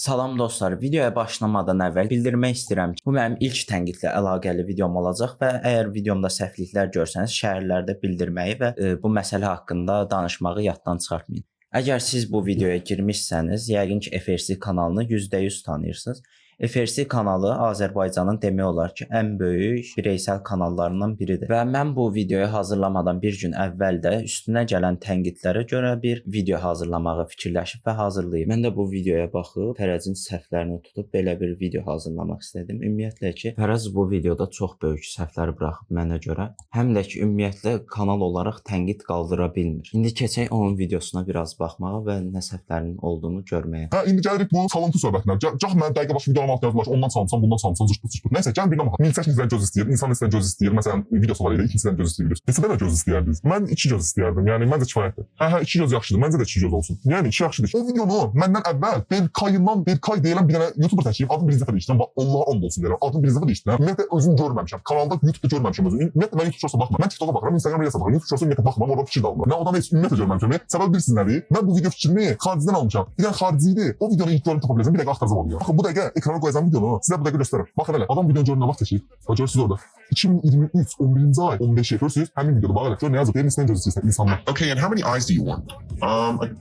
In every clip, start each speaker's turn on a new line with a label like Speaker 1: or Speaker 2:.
Speaker 1: Salam dostlar, videoya başlamadan əvvəl bildirmək istəyirəm ki, bu mənim ilk tənqidlə əlaqəli videom olacaq və əgər videomda səhvliklər görsəniz, şərhlərdə bildirməyi və bu məsələ haqqında danışmağı yaddan çıxartmayın. Əgər siz bu videoya girmişsəniz, yəqin ki, FRC kanalını %100 tanıyırsınız. FRC kanalı Azərbaycanın demək olar ki, ən böyük bireysel kanallarından biridir. Və mən bu videoyu hazırlamadan bir gün əvvəl də üstünə gələn tənqidlərə görə bir video hazırlamağı fikirləşib və hazırlayıb. Mən də bu videoya baxıb Fərəzin səhvlərini tutub belə bir video hazırlamaq istədim. Ümumiyyətlə ki, Fərəz bu videoda çox böyük səhvlər buraxıb mənə görə. Həm də ki, ümumiyyətlə kanal olaraq tənqid qaldıra bilmir. İndi keçək onun videosuna biraz baxmağa və nə səhvlərinin olduğunu görməyə.
Speaker 2: İndi gəlirik bu salıntı söhbətinə. Gah mən dəqiqə başı video almaq yazdılar, ondan çalmışam, bundan çalmışam, zırt. Nəysə, gəlin birinə baxaq. Milçək necədən göz istəyir, insan necədən göz istəyir. Məsələn, videosu var idi, ikincisindən göz istəyir. Neçədən də göz istəyərdiniz? Mən 2 göz istəyərdim. Yəni məncə kifayətdir. Hə, 2 göz yaxşıdır. Məncə də 2 göz olsun. Yəni 2 yaxşıdır. O videonu məndən əvvəl Berkay deyilən bir dənə YouTuber təşkil adını birinci dəfə dəyişdirəm. Allah'a and olsun deyirəm. Adını birinci dəfə dəyişdirəm. Ümumiyyətlə özümü görməmişəm. Kanalda YouTube'da görməmişəm özümü. Ümumiyyətlə mən YouTube şorsa baxmıram. Mən TikTok'a baxıram, Instagram Reels'a baxıram. YouTube şorsa ümumiyyətlə baxmıram, orada fikir də almıram. Mən odamı heç ümumiyyətlə görməmişəm. Səbəb bilirsiniz nədir? Mən bu video fikrini xaricdən almışam. Bir dənə xarici idi. O videonu ilk görüntü tapa biləcəm. Bir dəqiqə axtaracağam onu. Baxın bu dəqiqə ekrana qoyacağım videonu. Sizə bu dəqiqə göstərirəm. Baxın elə. Adam videonun görünə vaxt çəkir. Bax görürsüz orada. 2023 11-ci ay 15-i görürsüz. Həmin videoda bax elə. Gör nə yazıb? Deyir neçədən göz istəyirsən insanlar.
Speaker 3: Okay, and how many eyes do you want?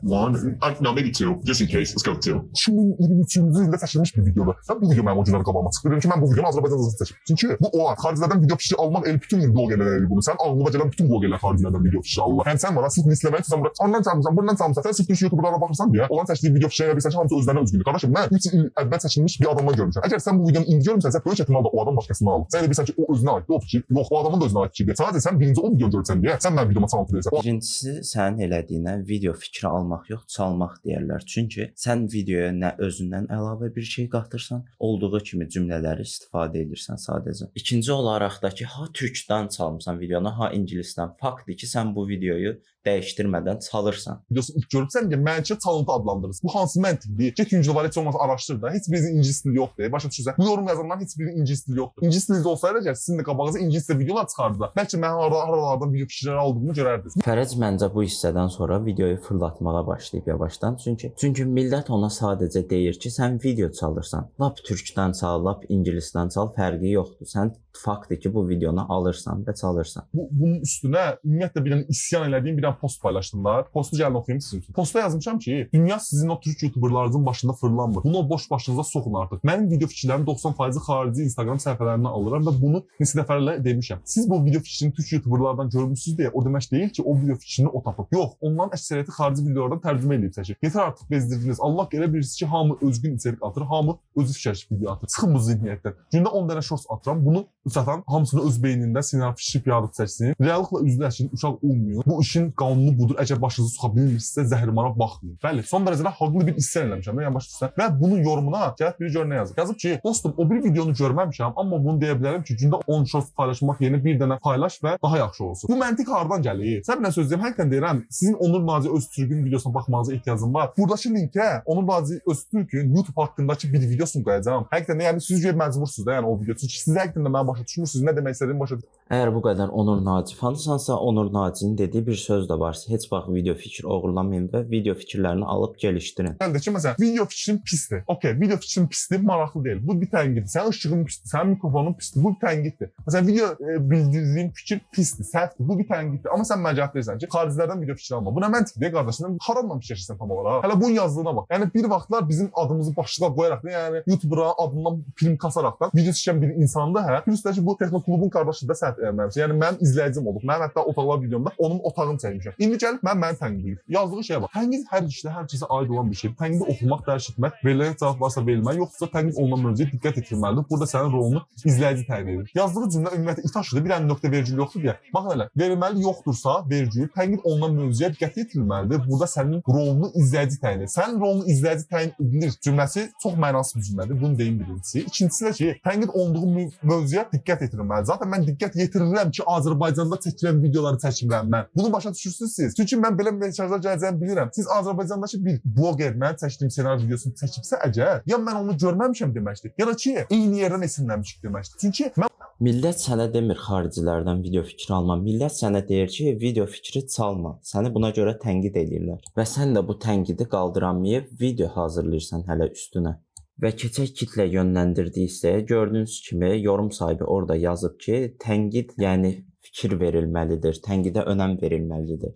Speaker 3: One. No, maybe 2, just in case. Let's go 2.
Speaker 2: 2023-cü ildə çəkilmiş bir videoda. Sən bu video mənim o günləri qabağıma çıxdı. Dedim ki, mən bu videonu Azərbaycanda çəkdim. Çünki bu olar. Xaricilərdən video fikri almaq bütün blogerlər edir bunu. Sən ağlıma gələn bütün blogerlər xaricilərdən video fikri alırlar. Yəni sən var, sırf misləməyə tutsan bura. Ondan çalmışsan, bundan çalmışsan. Sən sırf Türk YouTuberlara baxırsan deyə, onların çəkdiyi video fikirlərinə bilirsən ki, hamısı özlərinə özgündür. Qardaşım, mən 3 il əvvəl çəkilmiş bir adamdan görmüşəm. Əgər sən bu videonu indi görmüsənsə, böyük ehtimal o adam başqasından alıb. Sən elə bilirsən ki, o özünə aiddir o fikir. Yox, o adamın da özünə aid fikirdir. Sadəcə sən birinci o videonu görsən deyə, sən mənim videoma çalıntı deyirsən.
Speaker 1: Birincisi, sənin elədiyinə video fikri almaq yox, çalmaq deyərlər. Çünki sən videoya nə özündən əlavə bir şey qatırsan, olduğu kimi cümlələri istifadə edirsən sadəcə. İkinci olaraq da ki, ha türkdən çalmısan videonu, ha ingilisdən. Faktdır ki, sən bu videoyu dəyişdirmədən çalırsan.
Speaker 2: Videosunu ilk görübsən ki, mənimki çalıntı adlandırırsın. Bu hansı məntiqdir? Get güncə var, heç olmasa araşdır da. Heç birinin ingilis dili yoxdur. Başa düşürsən? Bu yorum yazanların heç birinin ingilis dili yoxdur. İngilis dili olsaydı əgər sizin də qabağınıza ingilis dili videolar çıxardılar. Bəlkə mən aralardan video fikirləri aldığımı görərdiniz.
Speaker 1: Fərəc məncə bu hissədən sonra videoyu fırlatmağa başlayıb yavaşdan. Çünki millət ona sadəcə deyir ki, sən video çalırsan. Lap türkdən çal, lap ingilisdən çal, fərqi yoxdur. Sən faktdır ki, bu videonu alırsan və çalırsan.
Speaker 2: Bunun üstünə ümumiyyətlə bir dənə isyan elədiyim bir dənə post paylaşdılar. Postu gəlin oxuyum sizin üçün. Postda yazmışam ki, dünya sizin o türk YouTuberlarınızın başında fırlanmır. Bunu o boş başınıza soxun artıq. Mənim video fikirlərim 90% xarici Instagram səhifələrindən alıram və bunu neçə dəfələrlə demişəm. Siz bu video fikrini türk YouTuberlardan görmüsünüz deyə o demək deyil ki, o video fikrini o tapıb. Yox, onların əksəriyyəti xarici videolardan tərcümə edib çəkir. Yeter artıq bezdirdiniz. Allah elə bilirsiniz ki, hamı özgün içerik atır, hamı özü fikirləşib video atır. Çıxın bu zihniyətdən. Gündə 10 dənə shorts atıram. Bunu satan hamısını öz beynində sinir fikir yaradıb çəksin. Reallıqla üzləşin, uşaq olmuyor. Bu işin qanunu budur. Əgər başınızı soxa bilmirsinizsə zəhrimara baxmayın. Bəli, son dərəcədə haqlı bir isyan eləmişəm. Yəni başa düşürsən. Və bunun yorumuna gəlib biri gör nə yazıb. Yazıb ki, dostum, o bir videonu görməmişəm, amma bunu deyə bilərəm ki, gündə 10 shorts paylaşmaq yerinə bir dənə paylaş və daha yaxşı olsun. Bu məntiq hardan gəlir? Sən bir nə söz deyim, həqiqətən deyirəm, sizin Onur Naci Öztürk'ün videosuna baxmanıza ehtiyacım var. Buradakı linkə Onur Naci Öztürk'ün YouTube haqqındakı bir videosunu qoyacağam. Həqiqətən yəni siz görə məcbursunuz da, yəni o video. Çünki siz həqiqətən də məni başa düşmürsünüz, nə demək istədiyimi başa düşürsünüz.
Speaker 1: Əgər bu qədər Onur Naci fansansa, Onur Nacinin dediyi bir söz də var. Heç vaxt video fikir oğurlamayın və video fikirlərini alıb gəlişdirin.
Speaker 2: Gəldi ki, məsələn, video fikrin pisdir. Okay, video fikrin pisdir, maraqlı deyil. Bu bir tənqiddir. Sənin ışığın pisdir, sənin mikrofonun pisdir. Bu bir tənqiddir. Məsələn, video bildirdiyin fikir pisdir, səhvdir. Bu bir tənqiddir. Amma sən məcaz deyirsən ki, xaricilərdən video fikir alma. Bu nə məntiqdir qardaşım? Haramla fikirləşirsən tam olaraq. Hələ bunun yazdığına bax. Yəni bir vaxtlar bizim adımızı başlığa qoyaraq da, yəni YouTuber'a adından film kasaraqdan video çəkən bir insandı, hə. Üstəlik bu Texnoklubun qardaşı da səhv eləməmişəm. Yəni mənim izləyicim olub. Mənim hətta otaqlar videomda onun otağını çəkmişəm. İndi gəlib məni tənqid edir. Yazdığı şeyə bax. Tənqid hər işdə, hər kəsə aid olan bir şeydir. Tənqidi oxumaq, dərk etmək, verilən cavab varsa verilməli, yoxsa tənqid olunan mövzuya diqqət etdirməlidir. Burada sənin rolunu izləyici təyin edir. Yazdığı cümlə ümumiyyətlə itaşıdır. Bir dənə nöqtə vergül yoxdur deyə. Baxın elə, verilməli yoxdursa vergül, tənqid olunan mövzuya diqqət etdirilməlidir. Burada sənin rolunu izləyici təyin edir. Sənin rolunu izləyici təyin edilir cümləsi çox mənasız bir cümlədir. Bunu deyim birincisi. İkincisi də ki, tənqid olunduğu mövzuya diqqət etdirilməlidir. Zaten mən diqqət yetirirəm ki, Azərbaycanda çəkilən videoları çəkmirəm mən. Bunu başa düşürsünüz siz. Çünki mən belə mesajlar gələcəyini bilirəm. Siz Azərbaycandakı bir bloger mənim çəkdiyim senaryo videosunu çəkibsə əgər, ya mən onu görməmişəm deməkdir, ya da ki, eyni yerdən esinlənmişik deməkdir. Çünki mən
Speaker 1: Millət sənə demir xaricilərdən video fikri alma. Millət sənə deyir ki, video fikri çalma. Səni buna görə tənqid edirlər. Və sən də bu tənqidi qaldıramayıb video hazırlayırsan hələ üstünə. Və keçək kitlə yönləndirdiyi hissəyə gördüyünüz kimi yorum sahibi orada yazıb ki, tənqid, yəni fikir verilməlidir, tənqidə önəm verilməlidir.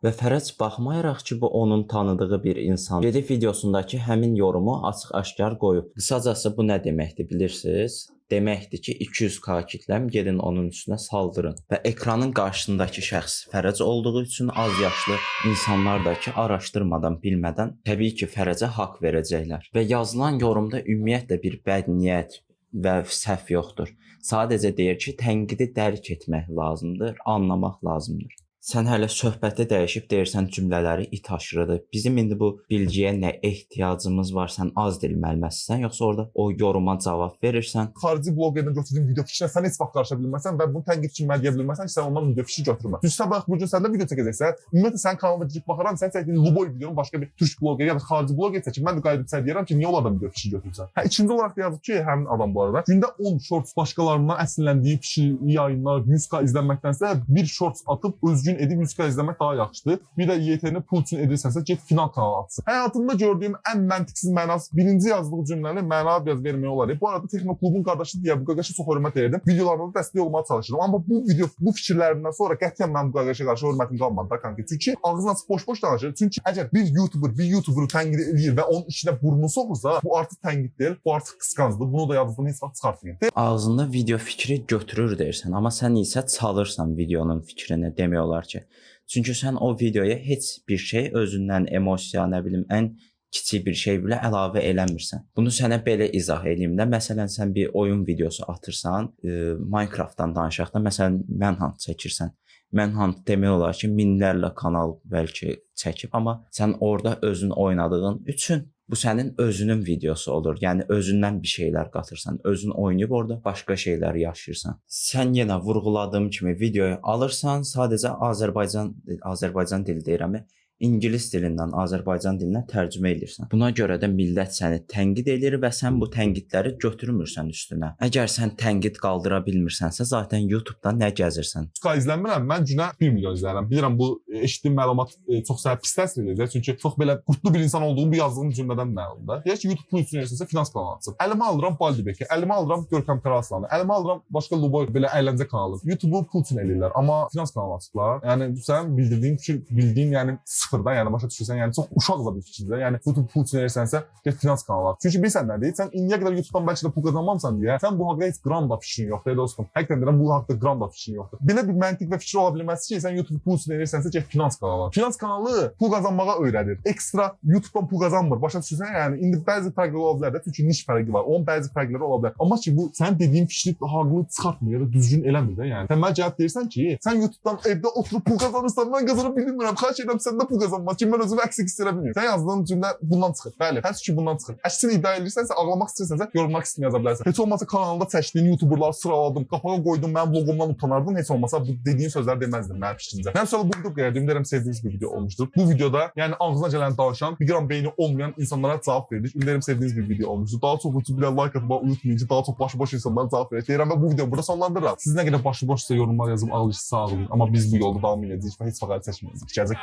Speaker 1: Və Fərəc baxmayaraq ki, bu onun tanıdığı bir insan, gedib videosundakı həmin yorumu açıq-aşkar qoyub. Qısacası bu nə deməkdir bilirsiniz? Deməkdir ki, 200k kitləm gedin onun üstünə saldırın. Və ekranın qarşısındakı şəxs Fərəc olduğu üçün az yaşlı insanlar da ki, araşdırmadan, bilmədən təbii ki, Fərəcə haqq verəcəklər. Və yazılan yorumda ümumiyyətlə bir bəd niyyət və səhv yoxdur. Sadəcə deyir ki, tənqidi dərk etmək lazımdır, anlamaq lazımdır. Sən hələ söhbəti dəyişib deyirsən cümlələri it aşırıdır. Bizim indi bu bilgiyə nə ehtiyacımız var? Sən az dil müəlliməsisən, yoxsa orada o yoruma cavab verirsən?
Speaker 2: Xarici bloqerdən götürdüyün video fikrinə sən heç vaxt qarışa bilməsən və bunu tənqid üçün mənə deyə bilməsən ki, sən ondan video fikri götürmə. Çünki sən bax bu gün səndə video çəkəcəksən, ümumiyyətlə sənin kanalına girib baxaram, sən çəkdiyin Luboy videonu başqa bir türk bloqeri ya da xarici bloqer çəkir. Mən də qayıdıb sən deyirəm ki, niyə onlardan video fikri götürürsən? Hə, ikinci olaraq da yazıb ki, həmin adam bu arada gündə 10 shorts başqalarından əsinləndiyi fikri yayınlar 100k izlənməkdənsə bir shorts atıb özgün edib 100k izləmək daha yaxşıdır. Bir də YT-ni pul üçün edirsənsə get final kanala atsın. Həyatımda gördüyüm ən məntiqsiz mənasız birinci yazdığı cümləni mənə biraz vermək olar. Bu arada Texnoklubun qardaşı deyə bu qardaşa çox hörmət edirdim. Videolarında dəstək olmağa çalışıram. Amma bu fikirlərindən sonra qətiyyən mənim bu qardaşa qarşı hörmətim qalmadı da kanka. Çünki ağzını açıb boş-boş danışır. Çünki əgər bir YouTuberu tənqid edir və onun içinə burnunu soxursa, bu artıq tənqid deyil, bu artıq qısqanclıqdır. Bunu da yadınızdan heç vaxt çıxartmayın.
Speaker 1: Ağzında video fikri götürür deyirsən, amma sən isə çalırsan videonun fikrini demək olar ki. Çünki sən o videoya heç bir şey özündən emosiya, nə bilim, ən kiçik bir şey belə əlavə eləmirsən. Bunu sənə belə izah edeyim də. Məsələn, sən bir oyun videosu atırsan, Minecraftdan danışaq da, məsələn, Manhunt çəkirsən. Manhunt demək olar ki, minlərlə kanal bəlkə çəkib, amma sən orada özün oynadığın üçün bu sənin özünün videosu olur. Yəni özündən bir şeylər qatırsan, özün oynayıb orada başqa şeylər yaşayırsan. Sən yenə vurğuladığım kimi videoyu alırsan, sadəcə Azərbaycan dili deyirəm, İngilis dilindən Azərbaycan dilinə tərcümə edirsən. Buna görə də millət səni tənqid edir və sən bu tənqidləri götürmürsən üstünə. Əgər sən tənqid qaldıra bilmirsənsə, zaten YouTube-da nə gəzirsən?
Speaker 2: İzlənmirəm, mən günə 1 milyon izləyirəm. Bilirəm bu eşitdiyim məlumat çox səhv pis təsir edir. Çünki çox belə qurtlu bir insan olduğum bu yazdığım cümlədən məlumdur. Deyək ki, YouTube üçün üstünsə finans kanalı açıb. Əlimə alıram Baldibeki, əlimə alıram Görkəm Karaslanı, əlimə alıram başqa Luboy belə əyləncə kanalı. YouTube-u pul üçün eləyirlər, amma finans kanalı açıblar. Yəni sən bildirdiyin fikir, bildiyin yəni sıfırda, yəni başa düşürsən, yəni çox uşaq da bir fikirdir. Yəni YouTube pul üçün eləyirsənsə, get finans kanalı aç. Çünki bilirsən nədir? Sən indiyə qədər YouTube-dan bəlkə də pul qazanmamısan deyə, sən bu haqqda heç gram da fikrin yoxdur, dostum. Həqiqətən deyirəm, bu haqqda gram da fikrin yoxdur. Belə bir məntiq və fikir ola bilməz ki, sən YouTube pul üçün eləyirsənsə, get finans kanalı aç. Finans kanalı pul qazanmağa öyrədir. Ekstra YouTube-dan pul qazanmır. Başa düşürsən? Yəni indi bəzi fərqlər ola bilər də, çünki niş fərqi var. Onun bəzi fərqləri ola bilər. Amma ki bu sənin dediyin fikri haqlı çıxartmır ya da düzgün eləmir də, yəni. Sən mənə cavab deyirsən ki, sən YouTube-dan evdə oturub pul qazanırsan, mən qazana bilmirəm. Xahiş edirəm səndə pul qazanmaq ki, mən özümü əksik hiss edə bilmirəm. Sən yazdığın cümlə bundan çıxır. Bəli, hər şey bundan çıxır. Əksini iddia edirsənsə, ağlamaq istəyirsənsə, yorumlar kısmına yaza bilərsən. Heç olmasa kanalında çəkdiyin YouTuberları sıraladım, qapağa qoydum, mənim loqomdan utanardın. Heç olmasa bu dediyin sözləri deməzdin mənim fikrimcə. Mən sonra bu video qədim deyirəm, sevdiyiniz bir video olmuşdur. Bu videoda, yəni ağzına gələn danışan, bir qram beyni olmayan insanlara cavab verdik. Ümid sevdiyiniz bir video olmuşdur. Daha çox YouTube bilə like atmağı unutmayın ki, daha çox başıboş insanlara cavab verək. Deyirəm və bu videonu burada sonlandırıram. Siz nə qədər başıboşsa yorumlar yazın, ağlayış sağ olun. Amma biz bu yolda davam edəcəyik və heç vaxt çəkməyəcəyik. Gələcək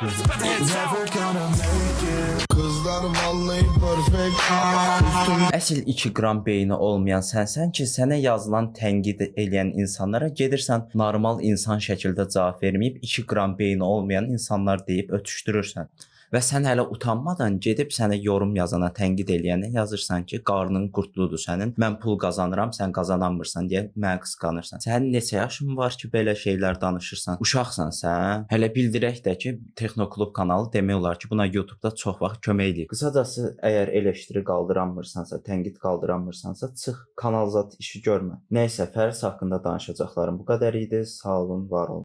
Speaker 1: Əsl 2 qram beyni olmayan sənsən ki, sənə yazılan tənqid eləyən insanlara gedirsən normal insan şəkildə cavab verməyib 2 qram beyni olmayan insanlar deyib ötüşdürürsən. Və sən hələ utanmadan gedib sənə yorum yazana, tənqid eləyənə yazırsan ki, qarnın qurtludur sənin, mən pul qazanıram, sən qazanamırsan deyə məni qısqanırsan. Sənin neçə yaşın var ki, belə şeylər danışırsan? Uşaqsan sən. Hələ bildirək də ki, Texnoklub kanalı demək olar ki, buna YouTube-da çox vaxt kömək edir. Qısacası, əgər eleştiri qaldıranmırsansa, tənqid qaldıranmırsansa, çıx, kanal zat işi görmə. Nəysə, Fəris haqqında danışacaqlarım bu qədər idi. Sağ olun, var olun.